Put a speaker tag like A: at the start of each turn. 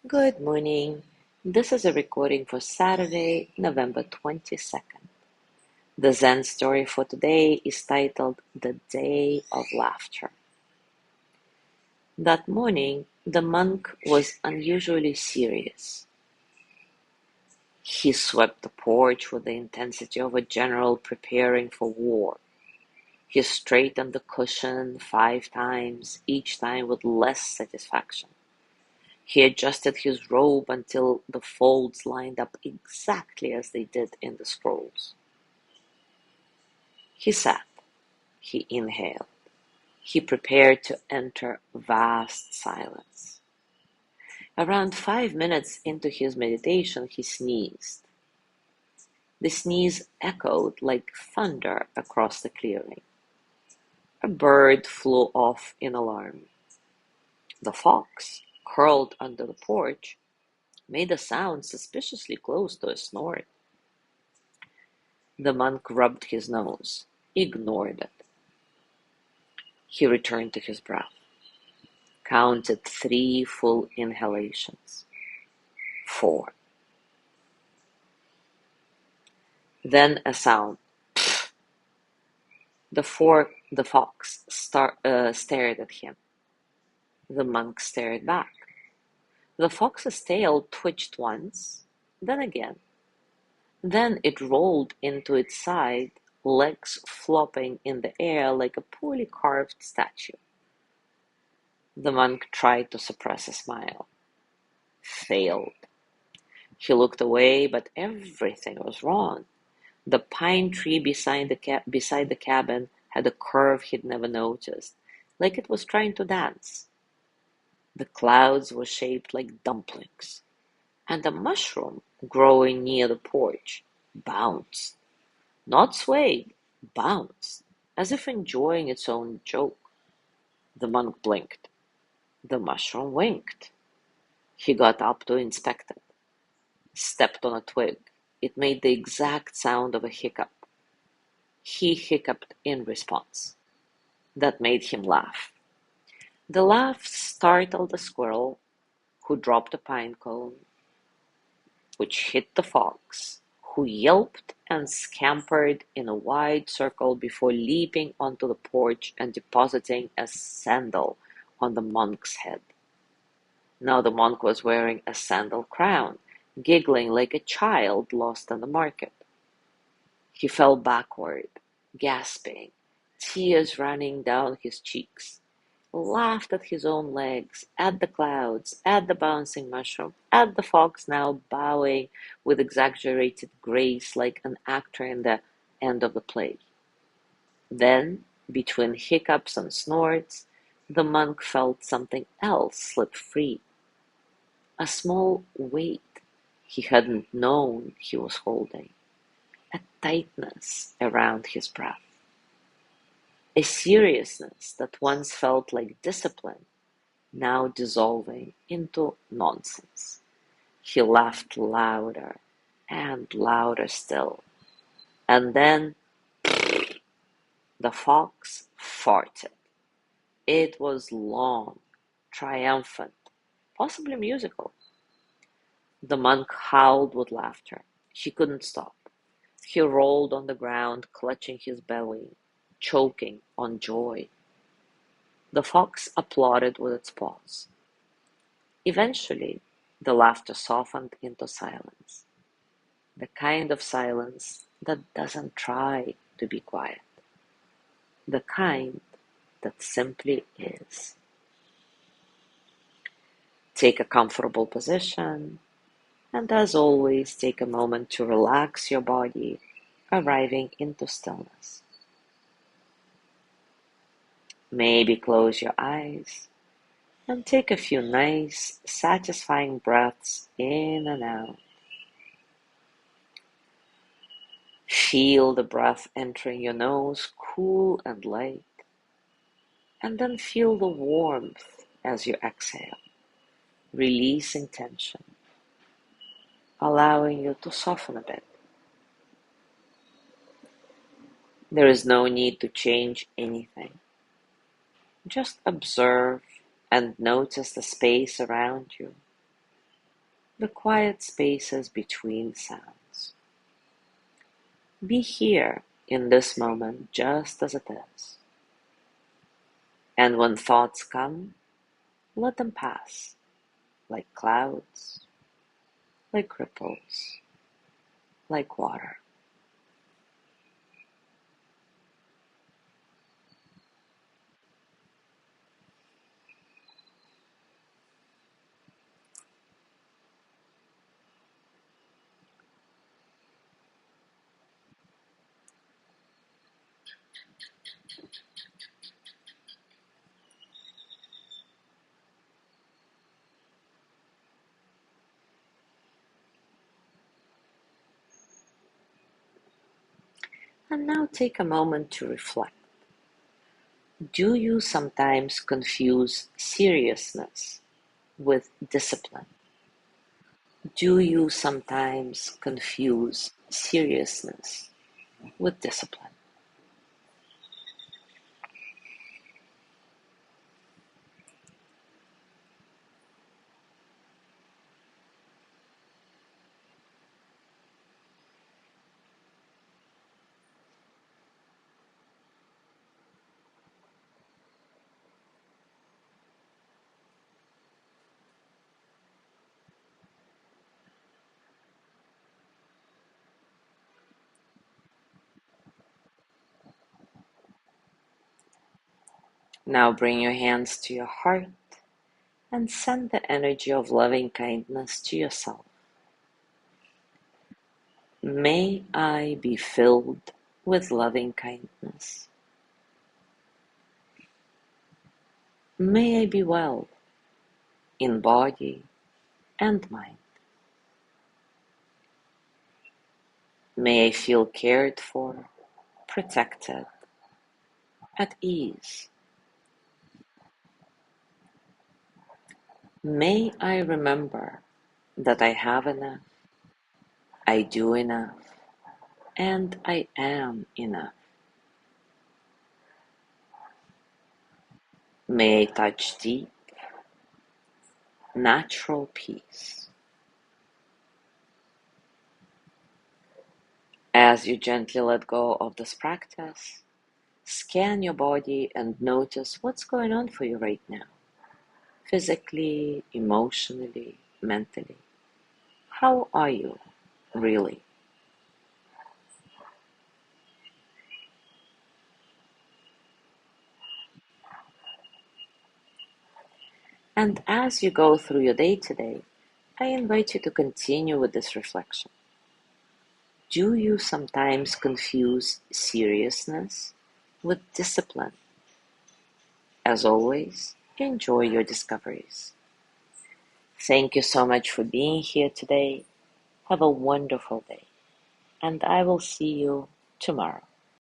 A: Good morning. This is a recording for Saturday, November 22nd. The Zen story for today is titled The Day of Laughter. That morning, the monk was unusually serious. He swept the porch with the intensity of a general preparing for war. He straightened the cushion 5 times, each time with less satisfaction. He adjusted his robe until the folds lined up exactly as they did in the scrolls. He sat, he inhaled, he prepared to enter vast silence. Around 5 minutes into his meditation, he sneezed. The sneeze echoed like thunder across the clearing. A bird flew off in alarm. The fox, curled under the porch, made a sound suspiciously close to a snort. The monk rubbed his nose, ignored it. He returned to his breath, counted 3 full inhalations. 4. Then a sound. The fox stared at him. The monk stared back. The fox's tail twitched once, then again. Then it rolled into its side, legs flopping in the air like a poorly carved statue. The monk tried to suppress a smile. Failed. He looked away, but everything was wrong. The pine tree beside the cabin had a curve he'd never noticed, like it was trying to dance. The clouds were shaped like dumplings, and the mushroom growing near the porch bounced. Not swayed, bounced, as if enjoying its own joke. The monk blinked. The mushroom winked. He got up to inspect it, stepped on a twig. It made the exact sound of a hiccup. He hiccuped in response. That made him laugh. The laugh startled the squirrel, who dropped a pine cone, which hit the fox, who yelped and scampered in a wide circle before leaping onto the porch and depositing a sandal on the monk's head. Now the monk was wearing a sandal crown, giggling like a child lost in the market. He fell backward, gasping, tears running down his cheeks, laughed at his own legs, at the clouds, at the bouncing mushroom, at the fox now bowing with exaggerated grace like an actor in the end of the play. Then, between hiccups and snorts, the monk felt something else slip free. A small weight he hadn't known he was holding. A tightness around his breath. A seriousness that once felt like discipline, now dissolving into nonsense. He laughed louder and louder still. And then the fox farted. It was long, triumphant, possibly musical. The monk howled with laughter. He couldn't stop. He rolled on the ground, clutching his belly, choking on joy. The fox applauded with its paws. Eventually, the laughter softened into silence, the kind of silence that doesn't try to be quiet, the kind that simply is. Take a comfortable position, and as always, take a moment to relax your body, arriving into stillness. Maybe close your eyes and take a few nice, satisfying breaths in and out. Feel the breath entering your nose, cool and light, and then feel the warmth as you exhale, releasing tension, allowing you to soften a bit. There is no need to change anything. Just observe and notice the space around you. the quiet spaces between sounds. Be here in this moment just as it is. And when thoughts come, let them pass, like clouds, like ripples, like water. And now take a moment to reflect. Do you sometimes confuse seriousness with discipline? Do you sometimes confuse seriousness with discipline? Now bring your hands to your heart and send the energy of loving kindness to yourself. May I be filled with loving kindness. May I be well in body and mind. May I feel cared for, protected, at ease. May I remember that I have enough, I do enough, and I am enough. May I touch deep, natural peace. As you gently let go of this practice, scan your body and notice what's going on for you right now, physically, emotionally, mentally. How are you, really? And as you go through your day today, I invite you to continue with this reflection. Do you sometimes confuse seriousness with discipline? As always, enjoy your discoveries. Thank you so much for being here today. Have a wonderful day, and I will see you tomorrow.